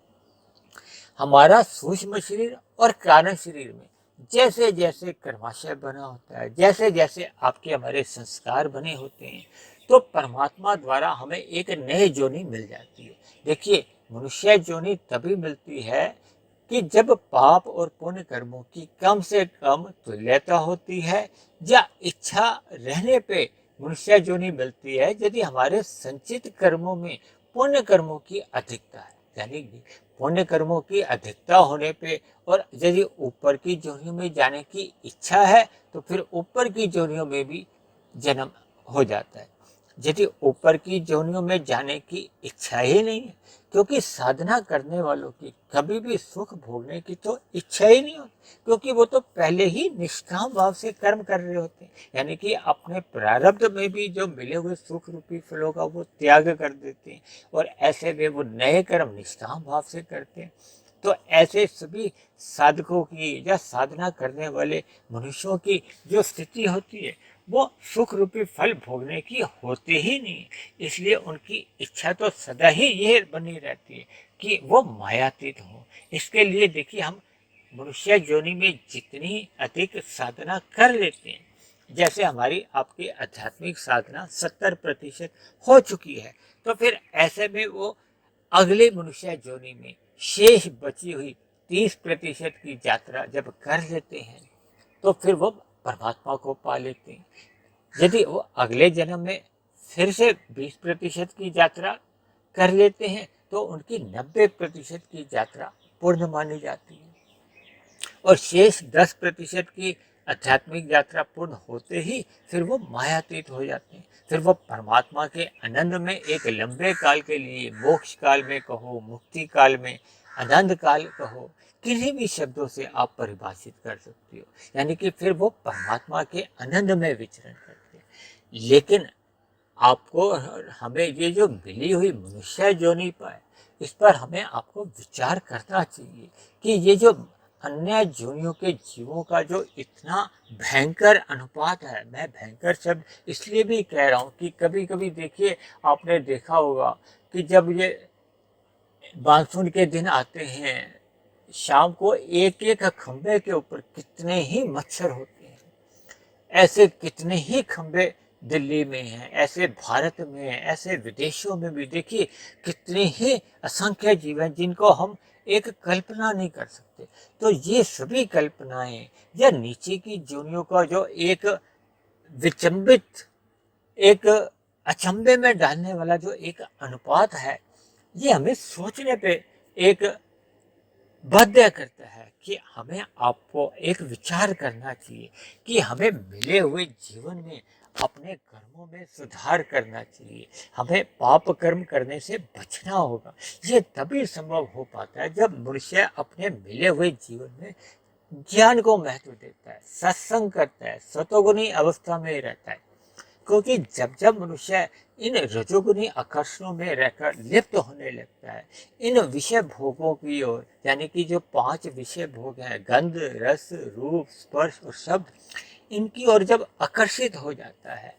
हमारा सूक्ष्म शरीर और कारण शरीर में जैसे जैसे कर्माशय बना होता है, जैसे जैसे आपके हमारे संस्कार बने होते हैं, तो परमात्मा द्वारा हमें एक नई जोनी मिल जाती है। देखिए, मनुष्य जोनी तभी मिलती है कि जब पाप और पुण्य कर्मों की कम से कम तुल्यता होती है, या इच्छा रहने पे मनुष्य जोनी मिलती है यदि हमारे संचित कर्मों में पुण्य कर्मों की अधिकता है, यानी पुण्य कर्मों की अधिकता होने पे और यदि ऊपर की जोनियों में जाने की इच्छा है तो फिर ऊपर की जोनियों में भी जन्म हो जाता है। यदि ऊपर की जोनियों में जाने की इच्छा ही नहीं है, क्योंकि साधना करने वालों की कभी भी सुख भोगने की तो इच्छा ही नहीं होती, क्योंकि वो तो पहले ही निष्काम भाव से कर्म कर रहे होते हैं, यानी कि अपने प्रारब्ध में भी जो मिले हुए सुख रूपी फलों का वो त्याग कर देते हैं और ऐसे में वो नए कर्म निष्काम भाव से करते हैं। तो ऐसे सभी साधकों की या साधना करने वाले मनुष्यों की जो स्थिति होती है वो सुख रूपी फल भोगने की होती ही नहीं, इसलिए उनकी इच्छा तो सदा ही यह बनी रहती है कि वो मायातीत हो। इसके लिए देखिए, हम मनुष्य योनि में जितनी अधिक साधना कर लेते हैं, जैसे हमारी आपकी आध्यात्मिक साधना 70% हो चुकी है, तो फिर ऐसे में वो अगले मनुष्य जोनि में शेष बची हुई 30% की यात्रा जब कर लेते हैं तो फिर वो परमात्मा को पा लेते हैं। यदि वो अगले जन्म में फिर से 20% की यात्रा कर लेते हैं तो उनकी 90% की यात्रा पूर्ण मानी जाती है और शेष 10% की आध्यात्मिक यात्रा पूर्ण होते ही फिर वो मायातीत हो जाते हैं। फिर वो परमात्मा के आनंद में एक लंबे काल के लिए, मोक्ष काल में कहो, मुक्ति काल में, आनंद काल कहो, किन्हीं भी शब्दों से आप परिभाषित कर सकते हो, यानी कि फिर वो परमात्मा के आनंद में विचरण करते हैं। लेकिन आपको हमें ये जो मिली हुई मनुष्य जोनि पर, इस पर हमें आपको विचार करना चाहिए कि ये जो अन्य जोनियों के जीवों का जो इतना भयंकर अनुपात है, मैं भयंकर शब्द इसलिए भी कह रहा हूँ कि कभी कभी देखिए, आपने देखा होगा कि जब ये मानसून के दिन आते हैं, शाम को एक एक खंबे के ऊपर कितने ही मच्छर होते हैं। ऐसे कितने ही खंबे दिल्ली में हैं, ऐसे भारत में हैं, ऐसे विदेशों में भी देखिए कितने ही असंख्य जीव हैं जिनको हम एक कल्पना नहीं कर सकते। तो ये सभी कल्पनाएं या नीचे की जोनियों का जो एक विचंबित, एक अचंभे में डालने वाला जो एक अनुपात है, ये हमें सोचने पे एक बाध्य करता है कि हमें आपको एक विचार करना चाहिए कि हमें मिले हुए जीवन में अपने कर्मों में सुधार करना चाहिए। हमें पाप कर्म करने से बचना होगा। ये तभी संभव हो पाता है जब मनुष्य अपने मिले हुए जीवन में ज्ञान को महत्व देता है, सत्संग करता है, सतोगुणी अवस्था में रहता है। क्योंकि जब जब मनुष्य इन रजोगुणी आकर्षणों में रहकर लिप्त होने लगता है, इन विषय भोगों की ओर, यानी कि जो 5 विषय भोग हैं, गंध, रस, रूप, स्पर्श और शब्द, इनकी ओर जब आकर्षित हो जाता है,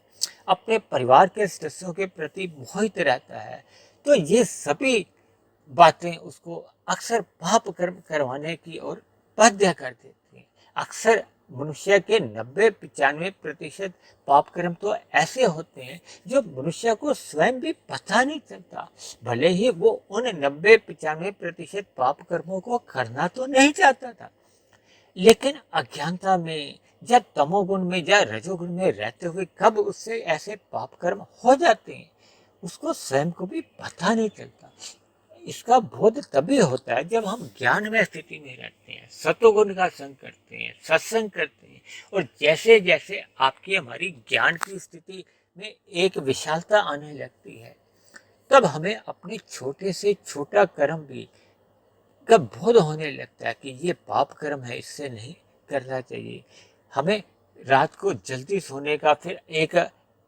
अपने परिवार के सदस्यों के प्रति मोहित रहता है, तो ये सभी बातें उसको अक्सर पाप कर्म करवाने की ओर बाध्य कर देती हैं। अक्सर मनुष्य के 90-95% पाप कर्म तो ऐसे होते हैं जो मनुष्य को स्वयं भी पता नहीं चलता। भले ही वो उन 90-95% पाप कर्मों को करना तो नहीं चाहता था, लेकिन अज्ञानता में या तमोगुण में या रजोगुण में रहते हुए कब उससे ऐसे पाप कर्म हो जाते हैं, उसको स्वयं को भी पता नहीं चलता। इसका बोध तभी होता है जब हम ज्ञान में स्थिति में रहते हैं, सतोगुण का संग करते हैं, सत्संग करते हैं, और जैसे जैसे आपकी हमारी ज्ञान की स्थिति में एक विशालता आने लगती है, तब हमें अपने छोटे से छोटा कर्म भी का बोध होने लगता है कि ये पाप कर्म है, इससे नहीं करना चाहिए। हमें रात को जल्दी सोने का फिर एक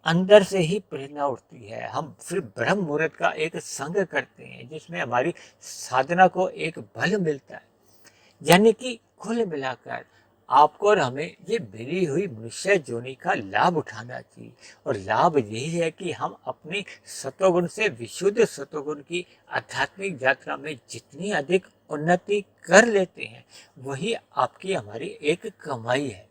अंदर से ही प्रेरणा उठती है। हम फिर ब्रह्म मुहूर्त का एक संग करते हैं जिसमें हमारी साधना को एक बल मिलता है। यानी कि कुल मिलाकर आपको और हमें ये मिली हुई मनुष्य जोनि का लाभ उठाना चाहिए, और लाभ यही है कि हम अपनी सतोगुण से विशुद्ध सतोगुण की आध्यात्मिक यात्रा में जितनी अधिक उन्नति कर लेते हैं, वही आपकी हमारी एक कमाई है।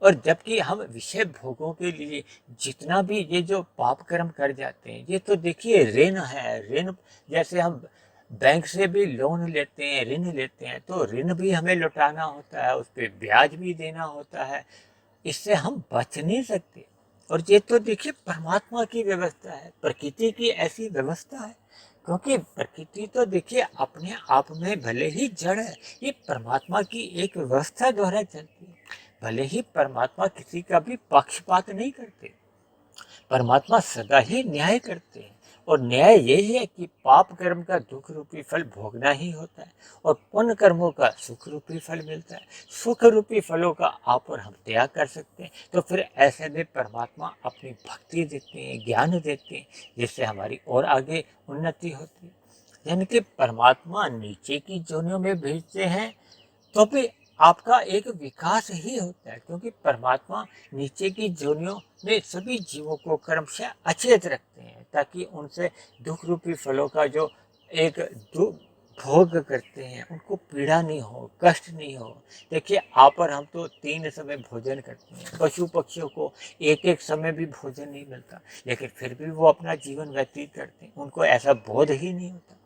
और जबकि हम विषय भोगों के लिए जितना भी ये जो पाप कर्म कर जाते हैं, ये तो देखिए ऋण है। ऋण जैसे हम बैंक से भी लोन लेते हैं, ऋण लेते हैं, तो ऋण भी हमें लौटाना होता है, उस पर ब्याज भी देना होता है। इससे हम बच नहीं सकते। और ये तो देखिए परमात्मा की व्यवस्था है, प्रकृति की ऐसी व्यवस्था है। क्योंकि प्रकृति तो देखिए अपने आप में भले ही जड़ है, ये परमात्मा की एक व्यवस्था द्वारा चलती है। भले ही परमात्मा किसी का भी पक्षपात नहीं करते, परमात्मा सदा ही न्याय करते हैं, और न्याय यही है कि पाप कर्म का दुख रूपी फल भोगना ही होता है और पुण्य कर्मों का सुख रूपी फल मिलता है। सुख रूपी फलों का आप और हम त्याग कर सकते हैं। तो फिर ऐसे में परमात्मा अपनी भक्ति देते हैं, ज्ञान देते हैं, जिससे हमारी और आगे उन्नति होती है। यानी कि परमात्मा नीचे की जोनियों में भेजते हैं तो भी आपका एक विकास ही होता है, क्योंकि परमात्मा नीचे की जोनियों में सभी जीवों को क्रमशः अचेत रखते हैं ताकि उनसे दुख रूपी फलों का जो एक भोग करते हैं उनको पीड़ा नहीं हो, कष्ट नहीं हो। देखिए आप और हम तो 3 समय भोजन करते हैं, पशु पक्षियों को एक एक समय भी भोजन नहीं मिलता, लेकिन फिर भी वो अपना जीवन व्यतीत करते हैं, उनको ऐसा बोध ही नहीं होता।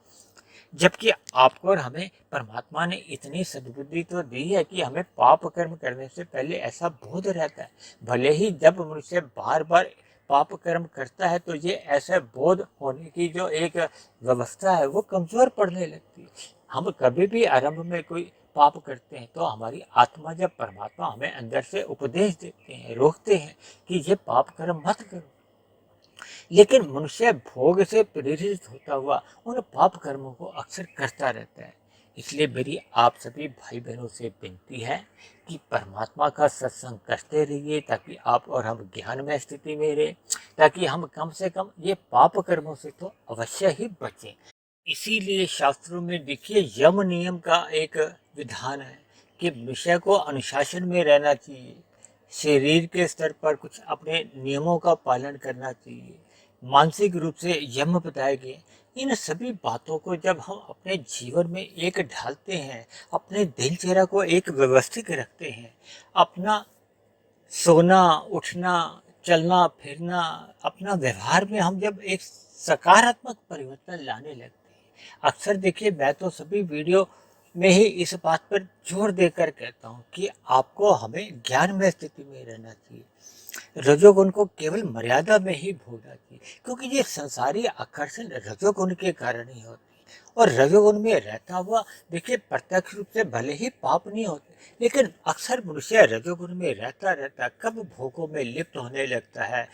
जबकि आपको और हमें परमात्मा ने इतनी सद्बुद्धि तो दी है कि हमें पाप कर्म करने से पहले ऐसा बोध रहता है। भले ही जब मनुष्य बार बार पाप कर्म करता है तो ये ऐसा बोध होने की जो एक व्यवस्था है वो कमजोर पड़ने लगती है। हम कभी भी आरंभ में कोई पाप करते हैं तो हमारी आत्मा जब परमात्मा हमें अंदर से उपदेश देते हैं, रोकते हैं कि ये पाप कर्म मत करो, लेकिन मनुष्य भोग से प्रेरित होता हुआ उन पाप कर्मों को अक्सर करता रहता है। इसलिए मेरी आप सभी भाई बहनों से विनती है कि परमात्मा का सत्संग करते रहिए ताकि आप और हम ज्ञानमय स्थिति में रहे, ताकि हम कम से कम ये पाप कर्मों से तो अवश्य ही बचें। इसीलिए शास्त्रों में देखिए यम नियम का एक विधान है कि मनुष्य को अनुशासन में रहना चाहिए, शरीर के स्तर पर कुछ अपने नियमों का पालन करना चाहिए, मानसिक रूप से यम बताए गए। इन सभी बातों को जब हम अपने जीवन में एक ढालते हैं, अपने दिनचर्या को एक व्यवस्थित रखते हैं, अपना सोना उठना चलना फिरना अपना व्यवहार में हम जब एक सकारात्मक परिवर्तन लाने लगते हैं। अक्सर देखिए मैं तो सभी वीडियो में ही इस बात पर जोर देकर कहता हूँ कि आपको हमें ज्ञान में स्थिति में रहना चाहिए, रजोगुण को केवल मर्यादा में ही भोगना चाहिए, क्योंकि ये संसारी आकर्षण रजोगुण के कारण ही होते हैं। और रजोगुण में रहता हुआ देखिए प्रत्यक्ष रूप से भले ही पाप नहीं होते, लेकिन अक्सर मनुष्य रजोगुण में रहता रहता कब भोगों में लिप्त होने लगता है,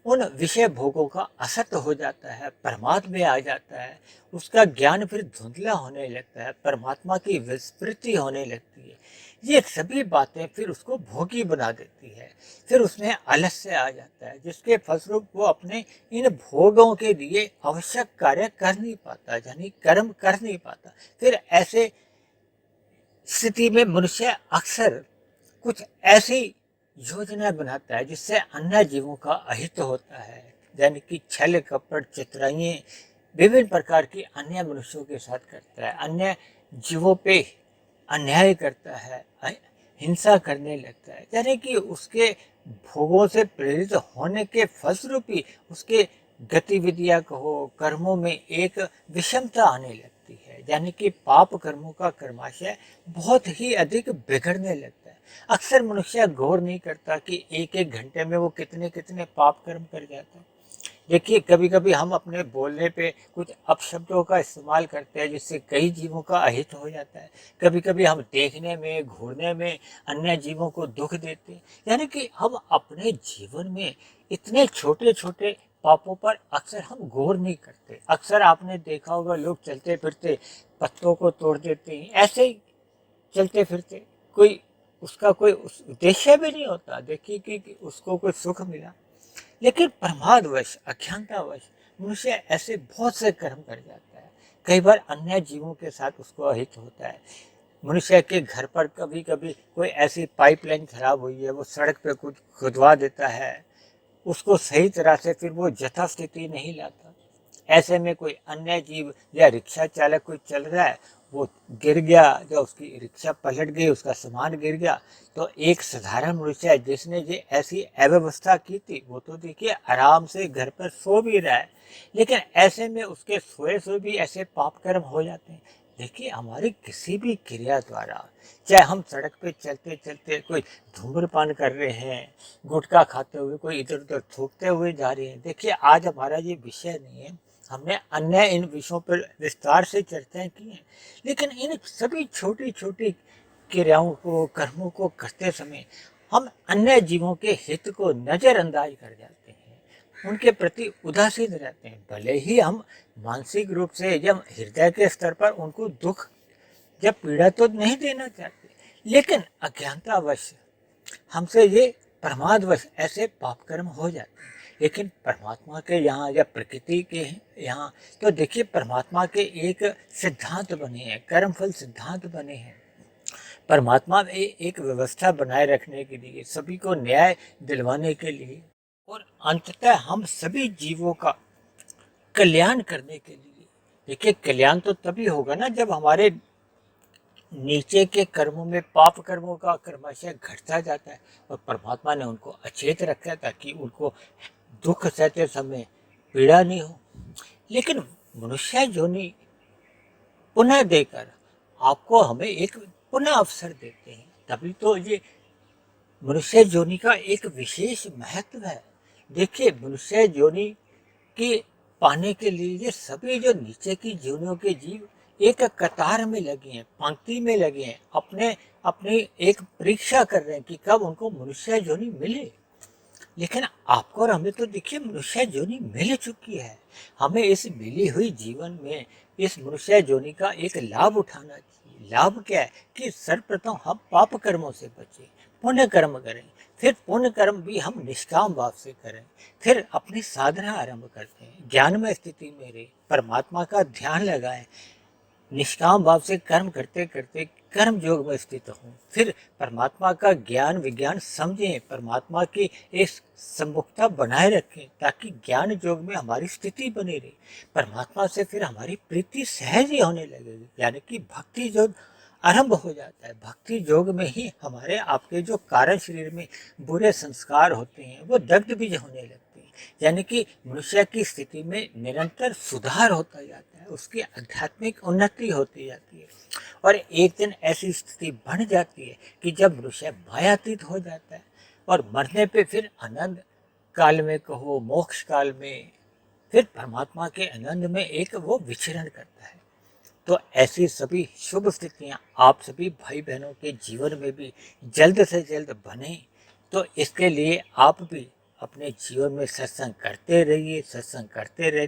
उन विषय भोगों का असत हो जाता है, परमात्मा में आ जाता है, उसका ज्ञान फिर धुंधला होने लगता है, परमात्मा की विस्मृति होने लगती है। ये सभी बातें फिर उसको भोगी बना देती है, फिर उसमें आलस्य आ जाता है, जिसके फलस्वरूप वो अपने इन भोगों के लिए आवश्यक कार्य कर नहीं पाता, यानी कर्म कर नहीं पाता। फिर ऐसे स्थिति में मनुष्य अक्सर कुछ ऐसी योजना बनाता है जिससे अन्य जीवों का अहित होता है, यानी कि छल कपट चतुराइयाँ विभिन्न प्रकार की अन्य मनुष्यों के साथ करता है, अन्य जीवों पे अन्याय करता है, हिंसा करने लगता है, यानी कि उसके भोगों से प्रेरित होने के फलस्वरूप ही उसके गतिविधियां कहो कर्मों में एक विषमता आने लगती है, यानी कि पाप कर्मों का कर्माशय बहुत ही अधिक बिगड़ने लगता है। अक्सर मनुष्य गौर नहीं करता कि एक एक घंटे में वो कितने कितने पाप कर्म कर जाता है। देखिए कभी कभी हम अपने बोलने पे कुछ अपशब्दों का इस्तेमाल करते हैं जिससे कई जीवों का अहित हो जाता है। कभी कभी हम देखने में घूरने में अन्य जीवों को दुख देते हैं, यानी कि हम अपने जीवन में इतने छोटे छोटे पापों पर अक्सर हम गौर नहीं करते। अक्सर आपने देखा होगा लोग चलते फिरते पत्तों को तोड़ देते हैं, ऐसे ही चलते फिरते, कोई उसका कोई उद्देश्य भी नहीं होता देखिए कि उसको कोई सुख मिला, लेकिन प्रमादवश अज्ञानतावश मनुष्य ऐसे बहुत से कर्म कर जाता है। कई बार अन्य जीवों के साथ उसको अहित होता है। मनुष्य के घर पर कभी कभी कोई ऐसी पाइपलाइन खराब हुई है, वो सड़क पे कुछ खुदवा देता है, उसको सही तरह से फिर वो यथास्थिति नहीं लाता। ऐसे में कोई अन्य जीव या रिक्शा चालक कोई चल रहा है, वो गिर गया, जब उसकी रिक्शा पलट गई, उसका सामान गिर गया, तो एक साधारण मनुष्य है जिसने ये ऐसी अव्यवस्था की थी वो तो देखिए आराम से घर पर सो भी रहा है, लेकिन ऐसे में उसके सोए सोए भी ऐसे पाप कर्म हो जाते हैं। देखिए हमारी किसी भी क्रिया द्वारा, चाहे हम सड़क पे चलते चलते कोई धूम्रपान कर रहे हैं, गुटखा खाते हुए कोई इधर उधर थूकते हुए जा रहे हैं, देखिए आज हमारा ये विषय नहीं है, हमने अन्य इन विषयों पर विस्तार से चर्चाएं की हैं, लेकिन इन सभी छोटी छोटी क्रियाओं को कर्मों को करते समय हम अन्य जीवों के हित को नज़रअंदाज कर जाते हैं, उनके प्रति उदासीन रहते हैं। भले ही हम मानसिक रूप से जब हृदय के स्तर पर उनको दुख जब पीड़ा तो नहीं देना चाहते, लेकिन अज्ञानतावश हमसे ये प्रमादवश ऐसे पाप कर्म हो जाते हैं। लेकिन परमात्मा के यहाँ या प्रकृति के यहाँ तो देखिए परमात्मा के एक सिद्धांत बने हैं, कर्मफल सिद्धांत बने हैं। परमात्मा ने एक व्यवस्था बनाए रखने के लिए, सभी को न्याय दिलवाने के लिए और अंततः हम सभी जीवों का कल्याण करने के लिए। देखिए कल्याण तो तभी होगा ना जब हमारे नीचे के कर्मों में पाप कर्मों का कर्माशय घटता जाता है, और परमात्मा ने उनको अचेत रखा है ताकि उनको दुख सहते समय पीड़ा नहीं हो। लेकिन मनुष्य योनि पुनः देकर आपको हमें एक पुनः अवसर देते हैं। तभी तो ये मनुष्य योनि का एक विशेष महत्व है। देखिए, मनुष्य योनि के पाने के लिए ये सभी जो नीचे की योनियों के जीव एक कतार में लगे हैं, पंक्ति में लगे हैं, अपने अपनी एक परीक्षा कर रहे हैं कि कब उनको मनुष्य योनि मिले। लेकिन आपको और हमें तो देखिए मनुष्य योनि मिल चुकी है। हमें इस मिली हुई जीवन में इस मनुष्य योनि का एक लाभ उठाना चाहिए। लाभ क्या है कि सर्वप्रथम हम पाप कर्मों से बचें, पुण्य कर्म करें, फिर पुण्य कर्म भी हम निष्काम भाव से करें, फिर अपनी साधना आरंभ करते हैं, ज्ञानमय स्थिति में रहे, परमात्मा का ध्यान लगाएं, निष्काम भाव से कर्म करते करते कर्म योग में स्थित हों, फिर परमात्मा का ज्ञान विज्ञान समझें, परमात्मा की एक सम्मुखता बनाए रखें ताकि ज्ञान योग में हमारी स्थिति बनी रहे। परमात्मा से फिर हमारी प्रीति सहज ही होने लगेगी, यानी कि भक्ति योग आरंभ हो जाता है। भक्ति योग में ही हमारे आपके जो कारण शरीर में बुरे संस्कार होते हैं वो दग्ध बीज होने लगते हैं, यानी कि मनुष्य की स्थिति में निरंतर सुधार होता जाता है, उसकी आध्यात्मिक उन्नति होती जाती है और एक दिन ऐसी स्थिति बन जाती है कि जब मनुष्य मायातीत हो जाता है और मरने पे फिर आनंद काल में कहो, मोक्ष काल में, फिर परमात्मा के आनंद में एक वो विचरण करता है। तो ऐसी सभी शुभ स्थितियां आप सभी भाई बहनों के जीवन में भी जल्द से जल्द बने। तो इसके लिए आप भी अपने जीवन में सत्संग करते रहिए, सत्संग करते रहे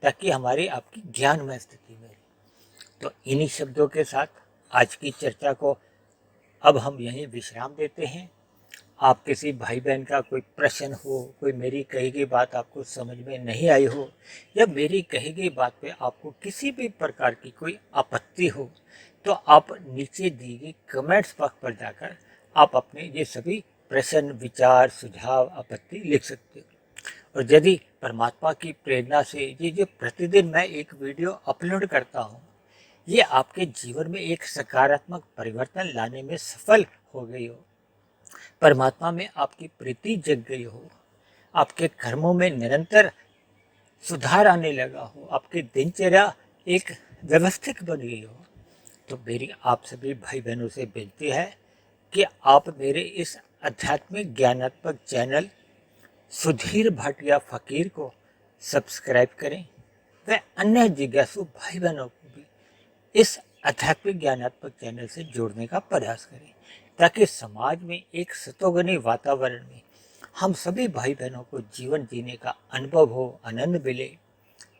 ताकि हमारी आपकी ज्ञानमय स्थिति में रहे। तो इन्हीं शब्दों के साथ आज की चर्चा को अब हम यहीं विश्राम देते हैं। आप किसी भाई बहन का कोई प्रश्न हो, कोई मेरी कही गई बात आपको समझ में नहीं आई हो या मेरी कही गई बात पे आपको किसी भी प्रकार की कोई आपत्ति हो, तो आप नीचे दी गई कमेंट्स बॉक्स पर जाकर आप अपने ये सभी प्रश्न, विचार, सुझाव, आपत्ति लिख सकते हो। और यदि परमात्मा की प्रेरणा से ये जो प्रतिदिन मैं एक वीडियो अपलोड करता हूँ ये आपके जीवन में एक सकारात्मक परिवर्तन लाने में सफल हो गई हो, परमात्मा में आपकी प्रीति जग गई हो, आपके कर्मों में निरंतर सुधार आने लगा हो, आपकी दिनचर्या एक व्यवस्थित बन गई हो, तो मेरी आप सभी भाई बहनों से विनती है कि आप मेरे इस आध्यात्मिक ज्ञानात्मक चैनल सुधीर भाटिया फकीर को सब्सक्राइब करें व अन्य जिज्ञासु भाई बहनों को भी इस आध्यात्मिक ज्ञानात्मक चैनल से जोड़ने का प्रयास करें ताकि समाज में एक सतोगुनी वातावरण में हम सभी भाई बहनों को जीवन जीने का अनुभव हो, आनंद मिले।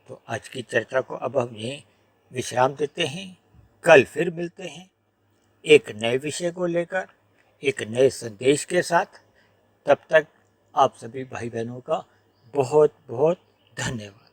तो आज की चर्चा को अब हम यहीं विश्राम देते हैं। कल फिर मिलते हैं एक नए विषय को लेकर, एक नए संदेश के साथ। तब तक आप सभी भाई बहनों का बहुत बहुत धन्यवाद।